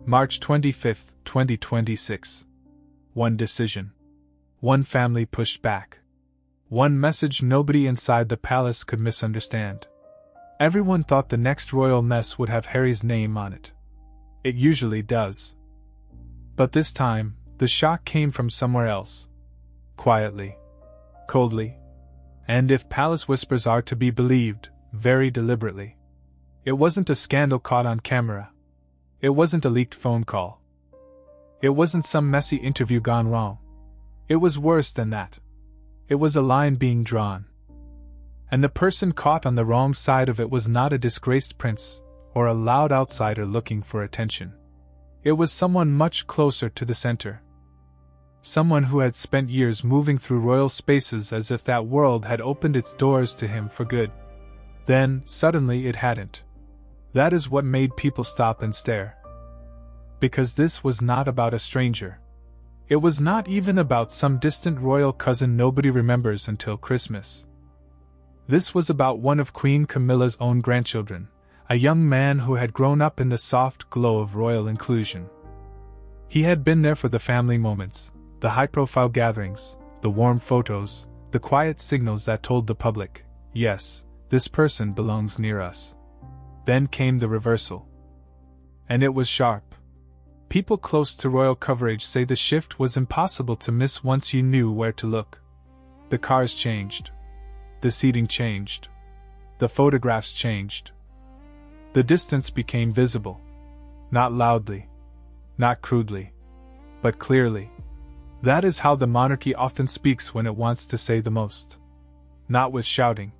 March 25, 2026. One decision. One family pushed back. One message nobody inside the palace could misunderstand. Everyone thought the next royal mess would have Harry's name on it. It usually does. But this time, the shock came from somewhere else. Quietly. Coldly. And if palace whispers are to be believed, very deliberately. It wasn't a scandal caught on camera. It wasn't a leaked phone call. It wasn't some messy interview gone wrong. It was worse than that. It was a line being drawn. And the person caught on the wrong side of it was not a disgraced prince, or a loud outsider looking for attention. It was someone much closer to the center. Someone who had spent years moving through royal spaces as if that world had opened its doors to him for good. Then, suddenly it hadn't. That is what made people stop and stare. Because this was not about a stranger. It was not even about some distant royal cousin nobody remembers until Christmas. This was about one of Queen Camilla's own grandchildren, a young man who had grown up in the soft glow of royal inclusion. He had been there for the family moments, the high-profile gatherings, the warm photos, the quiet signals that told the public, yes, this person belongs near us. Then came the reversal. And it was sharp. People close to royal coverage say the shift was impossible to miss once you knew where to look. The cars changed. The seating changed. The photographs changed. The distance became visible. Not loudly. Not crudely. But clearly. That is how the monarchy often speaks when it wants to say the most. Not with shouting.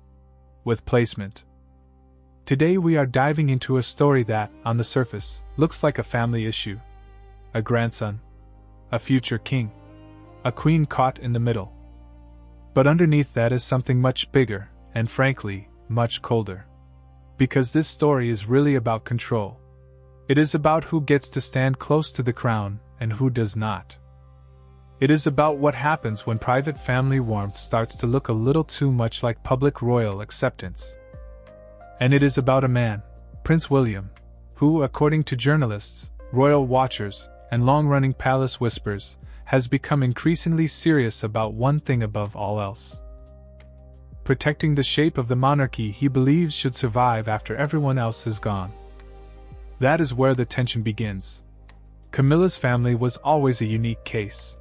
With placement. Today we are diving into a story that, on the surface, looks like a family issue. A grandson. A future king. A queen caught in the middle. But underneath that is something much bigger, and frankly, much colder. Because this story is really about control. It is about who gets to stand close to the crown, and who does not. It is about what happens when private family warmth starts to look a little too much like public royal acceptance. And it is about a man, Prince William, who, according to journalists, royal watchers, and long-running palace whispers, has become increasingly serious about one thing above all else. Protecting the shape of the monarchy he believes should survive after everyone else is gone. That is where the tension begins. Camilla's family was always a unique case.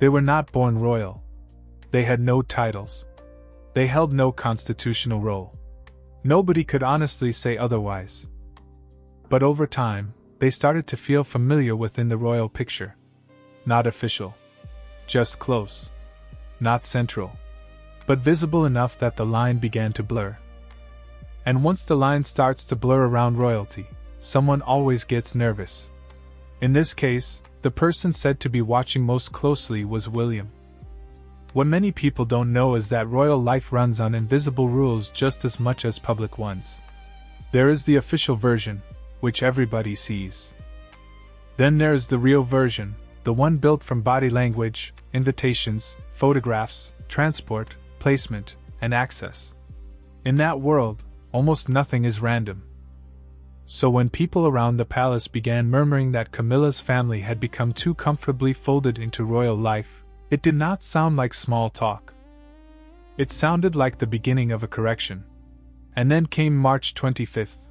They were not born royal. They had no titles. They held no constitutional role. Nobody could honestly say otherwise. But over time, they started to feel familiar within the royal picture. Not official. Just close. Not central. But visible enough that the line began to blur. And once the line starts to blur around royalty, someone always gets nervous. In this case, the person said to be watching most closely was William. What many people don't know is that royal life runs on invisible rules just as much as public ones. There is the official version, which everybody sees. Then there is the real version, the one built from body language, invitations, photographs, transport, placement, and access. In that world, almost nothing is random. So when people around the palace began murmuring that Camilla's family had become too comfortably folded into royal life, it did not sound like small talk. It sounded like the beginning of a correction. And then came March 25th.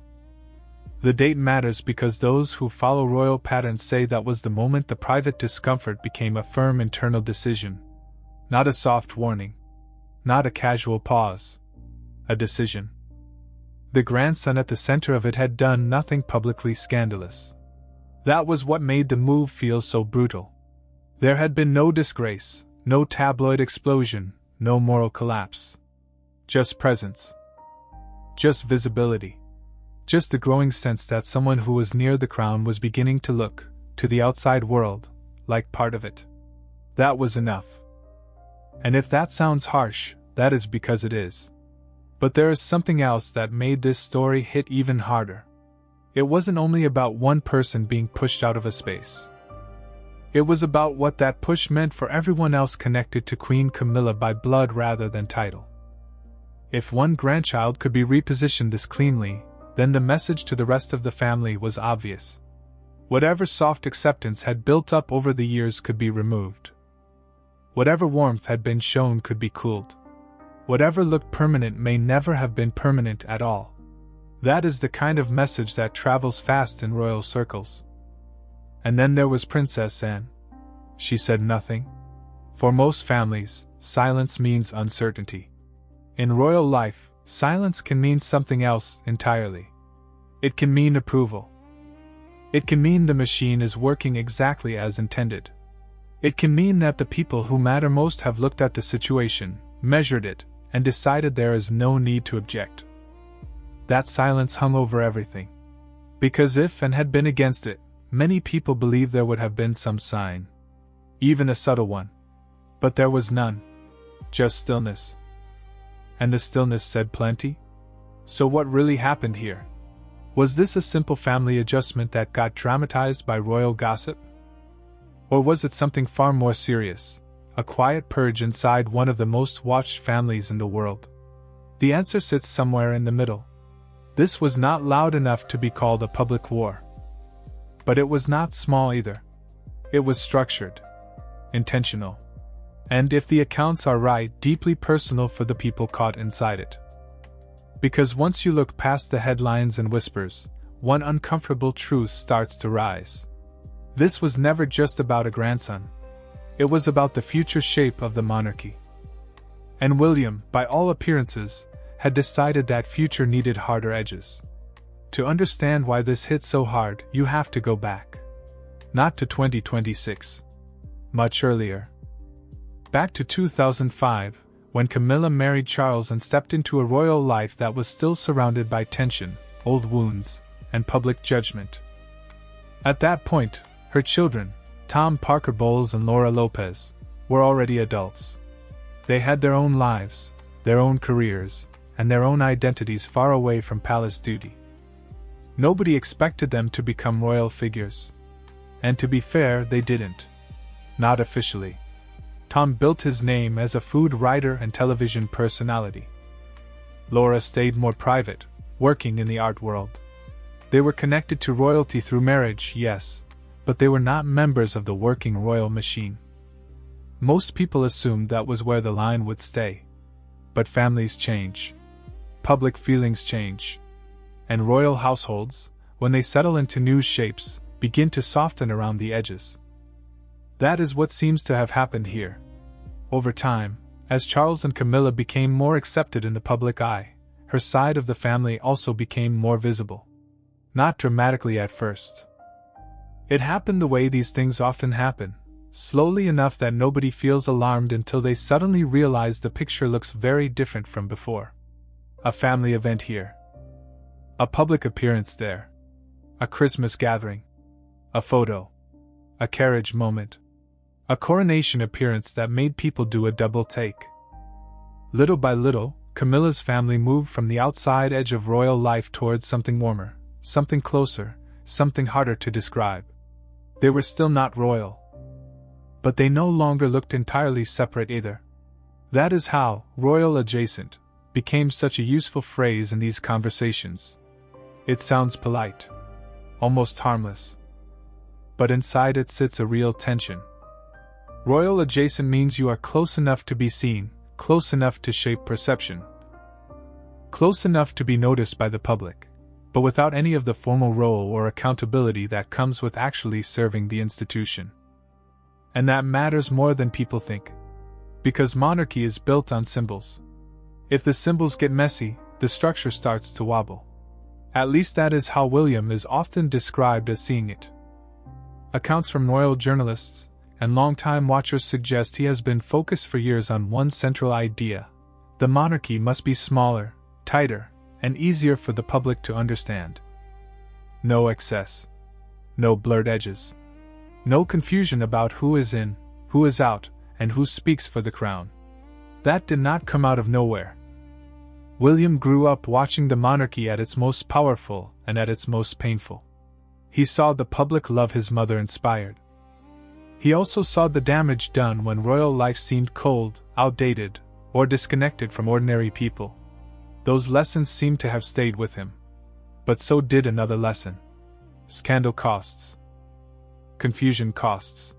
The date matters because those who follow royal patterns say that was the moment the private discomfort became a firm internal decision. Not a soft warning. Not a casual pause. A decision. The grandson at the center of it had done nothing publicly scandalous. That was what made the move feel so brutal. There had been no disgrace, no tabloid explosion, no moral collapse. Just presence. Just visibility. Just the growing sense that someone who was near the crown was beginning to look, to the outside world, like part of it. That was enough. And if that sounds harsh, that is because it is. But there is something else that made this story hit even harder. It wasn't only about one person being pushed out of a space. It was about what that push meant for everyone else connected to Queen Camilla by blood rather than title. If one grandchild could be repositioned this cleanly, then the message to the rest of the family was obvious. Whatever soft acceptance had built up over the years could be removed. Whatever warmth had been shown could be cooled. Whatever looked permanent may never have been permanent at all. That is the kind of message that travels fast in royal circles. And then there was Princess Anne. She said nothing. For most families, silence means uncertainty. In royal life, silence can mean something else entirely. It can mean approval. It can mean the machine is working exactly as intended. It can mean that the people who matter most have looked at the situation, measured it, and decided there is no need to object. That silence hung over everything. Because if and had been against it, many people believed there would have been some sign. Even a subtle one. But there was none. Just stillness. And the stillness said plenty? So what really happened here? Was this a simple family adjustment that got dramatized by royal gossip? Or was it something far more serious, a quiet purge inside one of the most watched families in the world? The answer sits somewhere in the middle. This was not loud enough to be called a public war. But it was not small either. It was structured, intentional, and if the accounts are right, deeply personal for the people caught inside it. Because once you look past the headlines and whispers, one uncomfortable truth starts to rise. This was never just about a grandson. It was about the future shape of the monarchy. And William, by all appearances, had decided that future needed harder edges. To understand why this hit so hard, you have to go back. Not to 2026. Much earlier. Back to 2005, when Camilla married Charles and stepped into a royal life that was still surrounded by tension, old wounds, and public judgment. At that point, her children, Tom Parker Bowles and Laura Lopez, were already adults. They had their own lives, their own careers, and their own identities far away from palace duty. Nobody expected them to become royal figures. And to be fair, they didn't. Not officially. Tom built his name as a food writer and television personality. Laura stayed more private, working in the art world. They were connected to royalty through marriage, yes, but they were not members of the working royal machine. Most people assumed that was where the line would stay. But families change. Public feelings change. And royal households, when they settle into new shapes, begin to soften around the edges. That is what seems to have happened here. Over time, as Charles and Camilla became more accepted in the public eye, her side of the family also became more visible. Not dramatically at first. It happened the way these things often happen, slowly enough that nobody feels alarmed until they suddenly realize the picture looks very different from before. A family event here. A public appearance there. A Christmas gathering. A photo. A carriage moment. A coronation appearance that made people do a double take. Little by little, Camilla's family moved from the outside edge of royal life towards something warmer, something closer, something harder to describe. They were still not royal. But they no longer looked entirely separate either. That is how royal adjacent became such a useful phrase in these conversations. It sounds polite, almost harmless. But inside it sits a real tension. Royal adjacent means you are close enough to be seen, close enough to shape perception, close enough to be noticed by the public, but without any of the formal role or accountability that comes with actually serving the institution. And that matters more than people think. Because monarchy is built on symbols. If the symbols get messy, the structure starts to wobble. At least that is how William is often described as seeing it. Accounts from royal journalists and longtime watchers suggest he has been focused for years on one central idea. The monarchy must be smaller, tighter, and easier for the public to understand. No excess. No blurred edges. No confusion about who is in, who is out, and who speaks for the crown. That did not come out of nowhere. William grew up watching the monarchy at its most powerful and at its most painful. He saw the public love his mother inspired. He also saw the damage done when royal life seemed cold, outdated, or disconnected from ordinary people. Those lessons seemed to have stayed with him. But so did another lesson. Scandal costs. confusion costs.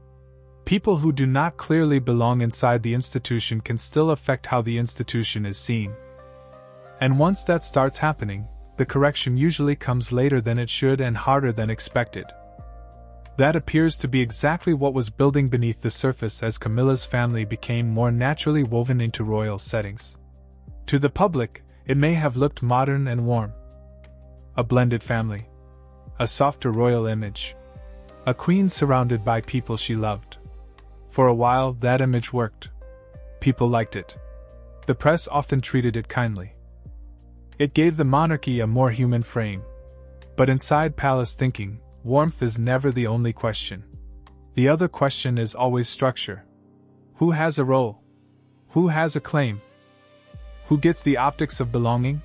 People who do not clearly belong inside the institution can still affect how the institution is seen. And once that starts happening, the correction usually comes later than it should and harder than expected. That appears to be exactly what was building beneath the surface as Camilla's family became more naturally woven into royal settings. To the public, it may have looked modern and warm. A blended family. A softer royal image. A queen surrounded by people she loved. For a while, that image worked. People liked it. The press often treated it kindly. It gave the monarchy a more human frame. But inside palace thinking, warmth is never the only question. The other question is always structure. Who has a role? Who has a claim? Who gets the optics of belonging?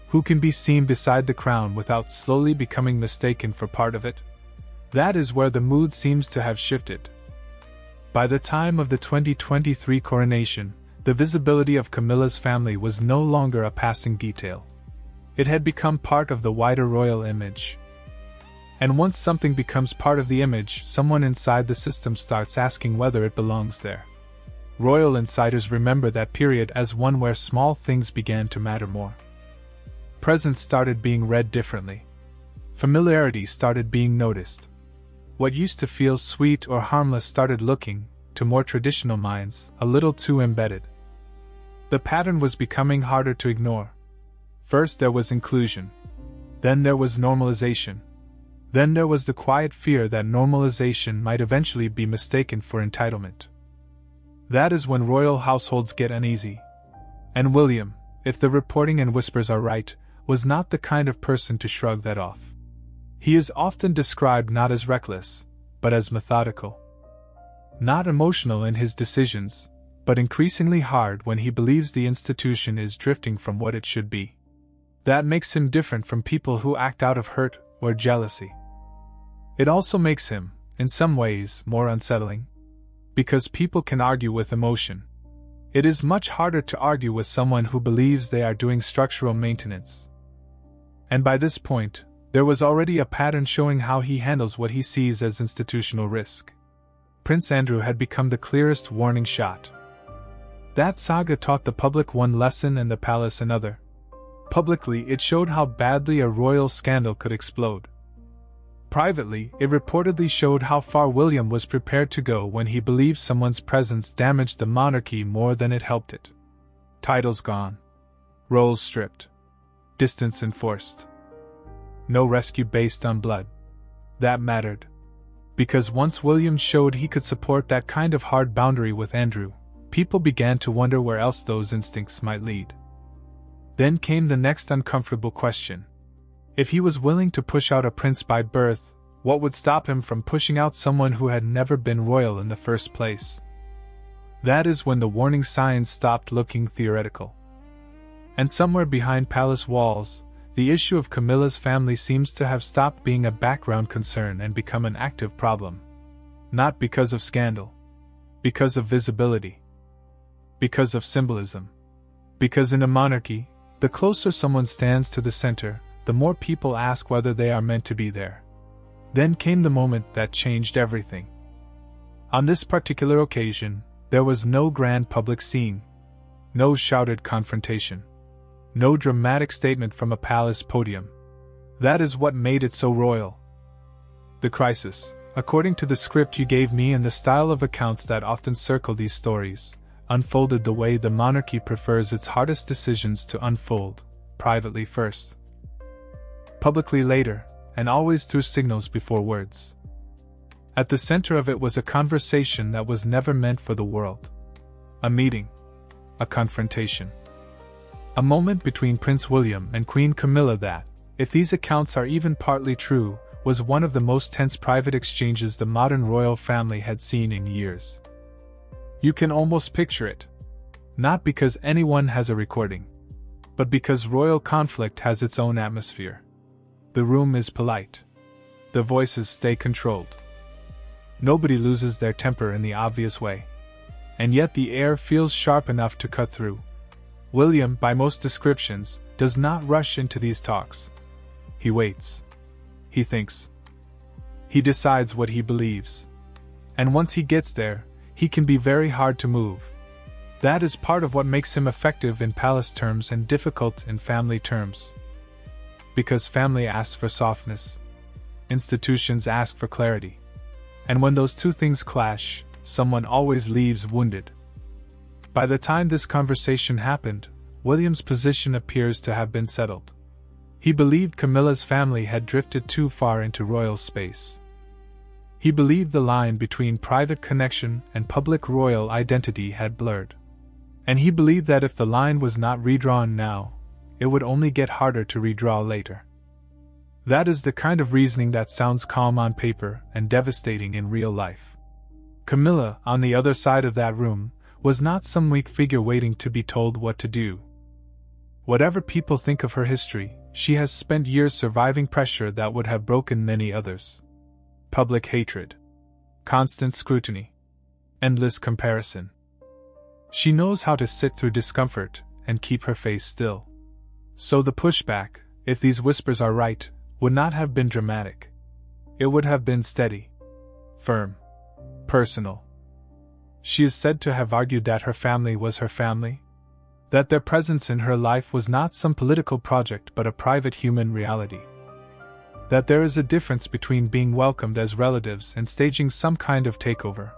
Who can be seen beside the crown without slowly becoming mistaken for part of it? That is where the mood seems to have shifted. By the time of the 2023 coronation, the visibility of Camilla's family was no longer a passing detail. It had become part of the wider royal image. And once something becomes part of the image, someone inside the system starts asking whether it belongs there. Royal insiders remember that period as one where small things began to matter more. Presents started being read differently. Familiarity started being noticed. What used to feel sweet or harmless started looking, to more traditional minds, a little too embedded. The pattern was becoming harder to ignore. First there was inclusion. Then there was normalization. Then there was the quiet fear that normalization might eventually be mistaken for entitlement. That is when royal households get uneasy. And William, if the reporting and whispers are right, was not the kind of person to shrug that off. He is often described not as reckless, but as methodical. Not emotional in his decisions, but increasingly hard when he believes the institution is drifting from what it should be. That makes him different from people who act out of hurt or jealousy. It also makes him, in some ways, more unsettling. Because people can argue with emotion. It is much harder to argue with someone who believes they are doing structural maintenance. And by this point, there was already a pattern showing how he handles what he sees as institutional risk. Prince Andrew had become the clearest warning shot. That saga taught the public one lesson and the palace another. Publicly, it showed how badly a royal scandal could explode. Privately, it reportedly showed how far William was prepared to go when he believed someone's presence damaged the monarchy more than it helped it. Titles gone. Roles stripped. Distance enforced. No rescue based on blood. That mattered. Because once William showed he could support that kind of hard boundary with Andrew, people began to wonder where else those instincts might lead. Then came the next uncomfortable question. If he was willing to push out a prince by birth, what would stop him from pushing out someone who had never been royal in the first place? That is when the warning signs stopped looking theoretical. And somewhere behind palace walls, the issue of Camilla's family seems to have stopped being a background concern and become an active problem. Not because of scandal. Because of visibility. Because of symbolism. Because in a monarchy, the closer someone stands to the center, the more people ask whether they are meant to be there. Then came the moment that changed everything. On this particular occasion, there was no grand public scene. No shouted confrontation. No dramatic statement from a palace podium. That is what made it so royal. The crisis, according to the script you gave me and the style of accounts that often circle these stories, unfolded the way the monarchy prefers its hardest decisions to unfold, privately first. Publicly later, and always through signals before words. At the center of it was a conversation that was never meant for the world. A meeting. A confrontation. A moment between Prince William and Queen Camilla that, if these accounts are even partly true, was one of the most tense private exchanges the modern royal family had seen in years. You can almost picture it. Not because anyone has a recording, but because royal conflict has its own atmosphere. The room is polite. The voices stay controlled. Nobody loses their temper in the obvious way. And yet the air feels sharp enough to cut through. William, by most descriptions, does not rush into these talks. He waits. He thinks. He decides what he believes. And once he gets there, he can be very hard to move. That is part of what makes him effective in palace terms and difficult in family terms. Because family asks for softness. Institutions ask for clarity. And when those two things clash, someone always leaves wounded. By the time this conversation happened, William's position appears to have been settled. He believed Camilla's family had drifted too far into royal space. He believed the line between private connection and public royal identity had blurred. And he believed that if the line was not redrawn now, it would only get harder to redraw later. That is the kind of reasoning that sounds calm on paper and devastating in real life. Camilla, on the other side of that room, was not some weak figure waiting to be told what to do. Whatever people think of her history, she has spent years surviving pressure that would have broken many others. Public hatred. Constant scrutiny. Endless comparison. She knows how to sit through discomfort and keep her face still. So the pushback, if these whispers are right, would not have been dramatic. It would have been steady. Firm. Personal. She is said to have argued that her family was her family, that their presence in her life was not some political project but a private human reality, that there is a difference between being welcomed as relatives and staging some kind of takeover,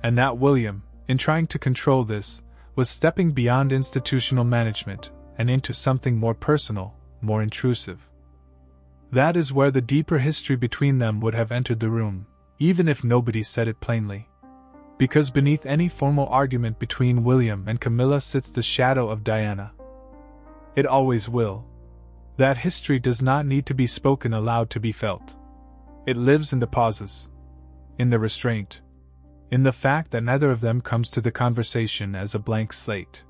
and that William, in trying to control this, was stepping beyond institutional management and into something more personal, more intrusive. That is where the deeper history between them would have entered the room, even if nobody said it plainly. Because beneath any formal argument between William and Camilla sits the shadow of Diana. It always will. That history does not need to be spoken aloud to be felt. It lives in the pauses, in the restraint, in the fact that neither of them comes to the conversation as a blank slate.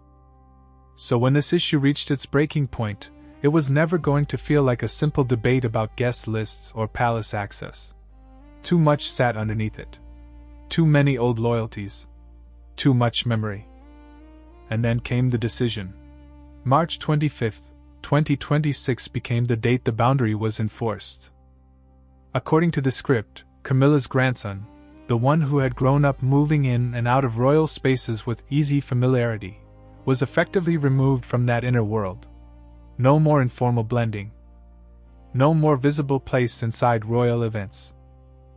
So when this issue reached its breaking point, it was never going to feel like a simple debate about guest lists or palace access. Too much sat underneath it. Too many old loyalties. Too much memory. And then came the decision. March 25, 2026 became the date the boundary was enforced. According to the script, Camilla's grandson, the one who had grown up moving in and out of royal spaces with easy familiarity, was effectively removed from that inner world. No more informal blending. No more visible place inside royal events.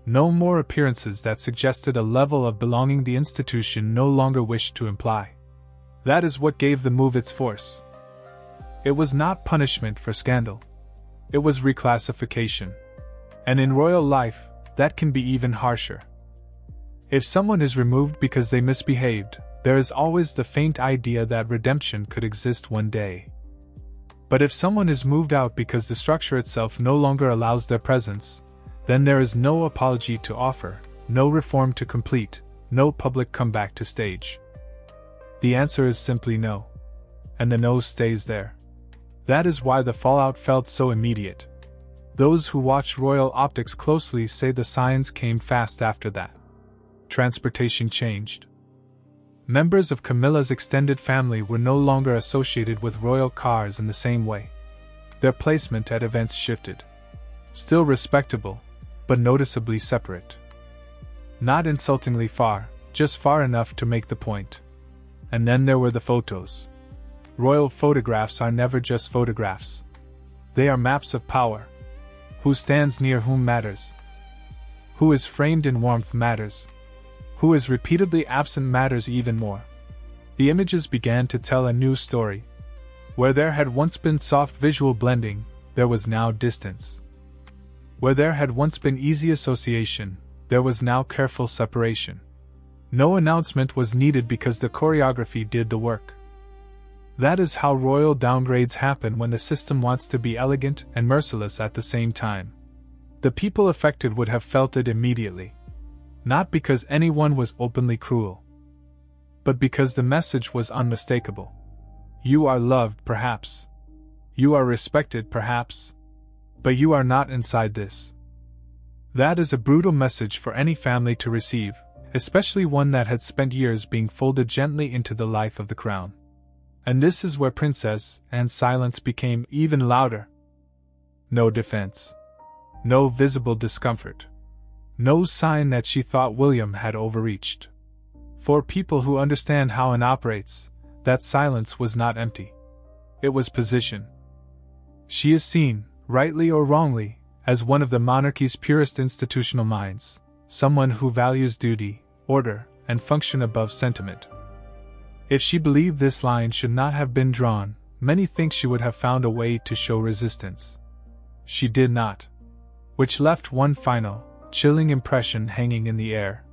No more appearances that suggested a level of belonging the institution no longer wished to imply. That is what gave the move its force. It was not punishment for scandal. It was reclassification. And in royal life, that can be even harsher. If someone is removed because they misbehaved, there is always the faint idea that redemption could exist one day. But if someone is moved out because the structure itself no longer allows their presence, then there is no apology to offer, no reform to complete, no public comeback to stage. The answer is simply no. And the no stays there. That is why the fallout felt so immediate. Those who watch royal optics closely say the signs came fast after that. Transportation changed. Members of Camilla's extended family were no longer associated with royal cars in the same way. Their placement at events shifted. Still respectable, but noticeably separate. Not insultingly far, just far enough to make the point. And then there were the photos. Royal photographs are never just photographs. They are maps of power. Who stands near whom matters. Who is framed in warmth matters. Who is repeatedly absent matters even more. The images began to tell a new story. Where there had once been soft visual blending, there was now distance. Where there had once been easy association, there was now careful separation. No announcement was needed because the choreography did the work. That is how royal downgrades happen when the system wants to be elegant and merciless at the same time. The people affected would have felt it immediately. Not because anyone was openly cruel, but because the message was unmistakable. You are loved, perhaps. You are respected, perhaps. But you are not inside this. That is a brutal message for any family to receive, especially one that had spent years being folded gently into the life of the crown. And this is where Princess Anne's silence became even louder. No defense. No visible discomfort. no sign that she thought William had overreached. For people who understand how it operates, that silence was not empty. It was position. She is seen, rightly or wrongly, as one of the monarchy's purest institutional minds, someone who values duty, order, and function above sentiment. If she believed this line should not have been drawn, many think she would have found a way to show resistance. She did not. Which left one final, chilling impression hanging in the air.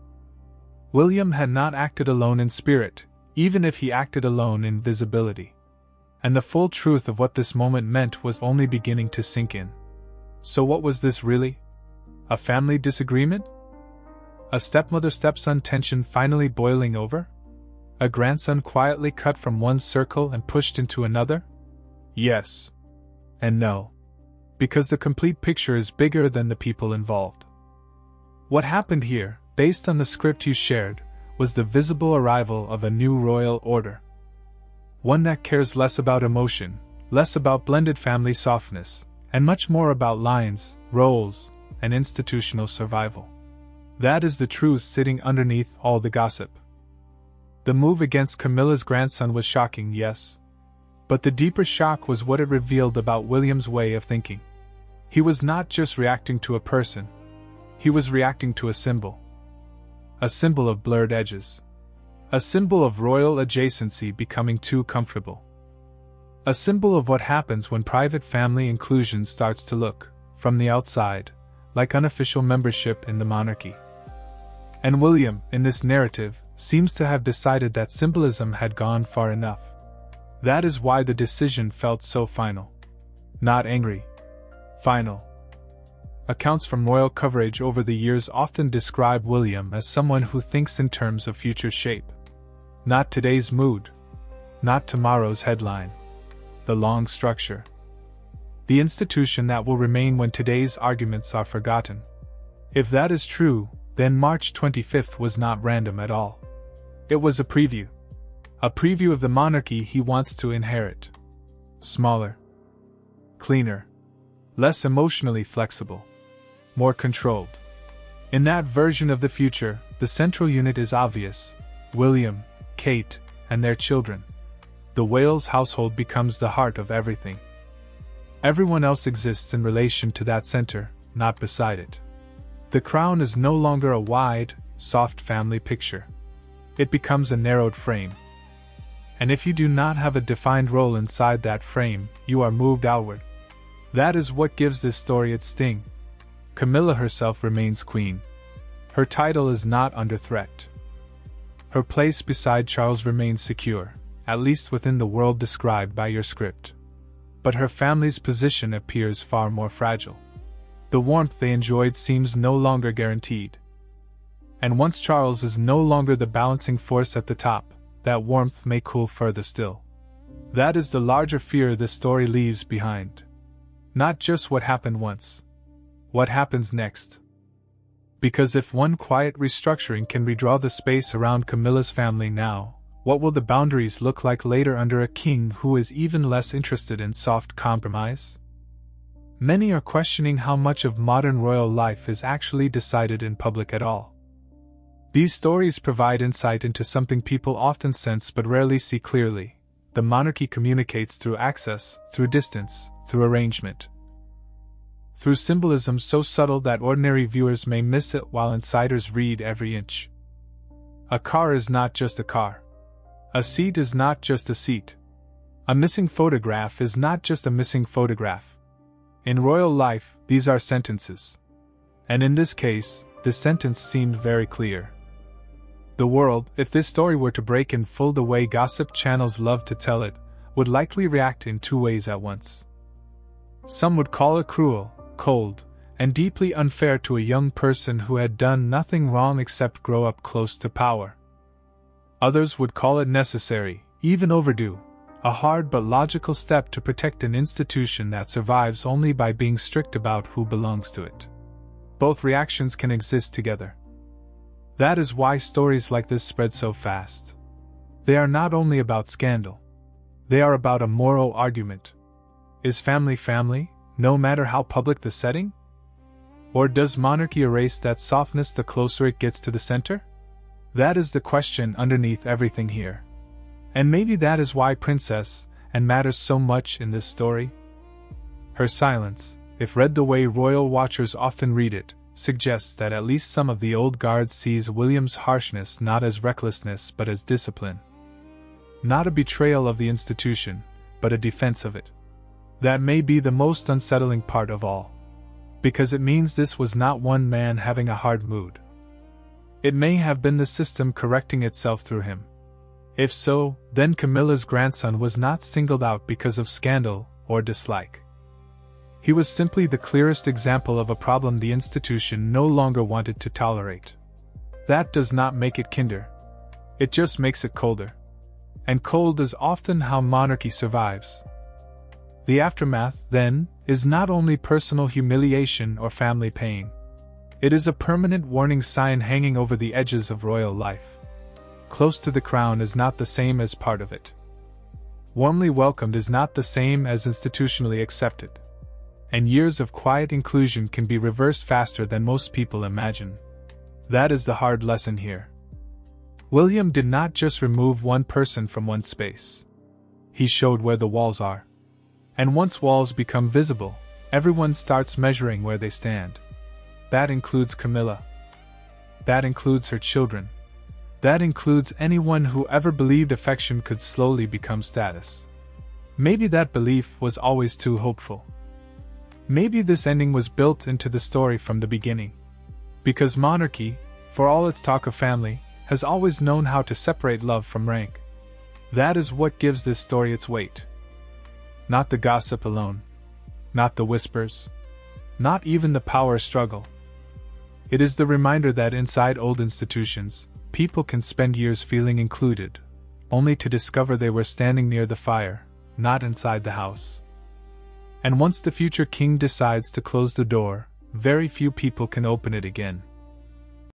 William had not acted alone in spirit, even if he acted alone in visibility. And the full truth of what this moment meant was only beginning to sink in. So what was this really? A family disagreement? A stepmother-stepson tension finally boiling over? A grandson quietly cut from one circle and pushed into another? Yes. And no. Because the complete picture is bigger than the people involved. What happened here, based on the script you shared, was the visible arrival of a new royal order. One that cares less about emotion, less about blended family softness, and much more about lines, roles, and institutional survival. That is the truth sitting underneath all the gossip. The move against Camilla's grandson was shocking, yes. But the deeper shock was what it revealed about William's way of thinking. He was not just reacting to a person. He was reacting to a symbol. A symbol of blurred edges. A symbol of royal adjacency becoming too comfortable. A symbol of what happens when private family inclusion starts to look, from the outside, like unofficial membership in the monarchy. And William, in this narrative, seems to have decided that symbolism had gone far enough. That is why the decision felt so final. Not angry. Final. Accounts from royal coverage over the years often describe William as someone who thinks in terms of future shape. Not today's mood. Not tomorrow's headline. The long structure. The institution that will remain when today's arguments are forgotten. If that is true, then March 25th was not random at all. It was a preview. A preview of the monarchy he wants to inherit. Smaller. Cleaner. Less emotionally flexible. More controlled. In that version of the future, the central unit is obvious: William, Kate, and their children. The Wales household becomes the heart of everything. Everyone else exists in relation to that center, not beside it. The crown is no longer a wide, soft family picture. It becomes a narrowed frame. And if you do not have a defined role inside that frame, you are moved outward. That is what gives this story its sting. Camilla herself remains queen. Her title is not under threat. Her place beside Charles remains secure, at least within the world described by your script. But her family's position appears far more fragile. The warmth they enjoyed seems no longer guaranteed. And once Charles is no longer the balancing force at the top, that warmth may cool further still. That is the larger fear this story leaves behind. Not just what happened once. What happens next? Because if one quiet restructuring can redraw the space around Camilla's family now, what will the boundaries look like later under a king who is even less interested in soft compromise? Many are questioning how much of modern royal life is actually decided in public at all. These stories provide insight into something people often sense but rarely see clearly. The monarchy communicates through access, through distance, through arrangement. Through symbolism so subtle that ordinary viewers may miss it while insiders read every inch. A car is not just a car. A seat is not just a seat. A missing photograph is not just a missing photograph. In royal life, these are sentences. And in this case, the sentence seemed very clear. The world, if this story were to break in full the way gossip channels love to tell it, would likely react in two ways at once. Some would call it cruel, cold, and deeply unfair to a young person who had done nothing wrong except grow up close to power. Others would call it necessary, even overdue, a hard but logical step to protect an institution that survives only by being strict about who belongs to it. Both reactions can exist together. That is why stories like this spread so fast. They are not only about scandal. They are about a moral argument. Is family family, no matter how public the setting? Or does monarchy erase that softness the closer it gets to the center? That is the question underneath everything here. And maybe that is why Princess Anne matters so much in this story. Her silence, if read the way royal watchers often read it, suggests that at least some of the old guard sees William's harshness not as recklessness but as discipline. Not a betrayal of the institution, but a defense of it. That may be the most unsettling part of all. Because it means this was not one man having a hard mood. It may have been the system correcting itself through him. If so, then Camilla's grandson was not singled out because of scandal or dislike. He was simply the clearest example of a problem the institution no longer wanted to tolerate. That does not make it kinder. It just makes it colder. And cold is often how monarchy survives. The aftermath, then, is not only personal humiliation or family pain. It is a permanent warning sign hanging over the edges of royal life. Close to the crown is not the same as part of it. Warmly welcomed is not the same as institutionally accepted. And years of quiet inclusion can be reversed faster than most people imagine. That is the hard lesson here. William did not just remove one person from one space. He showed where the walls are. And once walls become visible, everyone starts measuring where they stand. That includes Camilla. That includes her children. That includes anyone who ever believed affection could slowly become status. Maybe that belief was always too hopeful. Maybe this ending was built into the story from the beginning. Because monarchy, for all its talk of family, has always known how to separate love from rank. That is what gives this story its weight. Not the gossip alone. Not the whispers. Not even the power struggle. It is the reminder that inside old institutions, people can spend years feeling included, only to discover they were standing near the fire, not inside the house. And once the future king decides to close the door, very few people can open it again.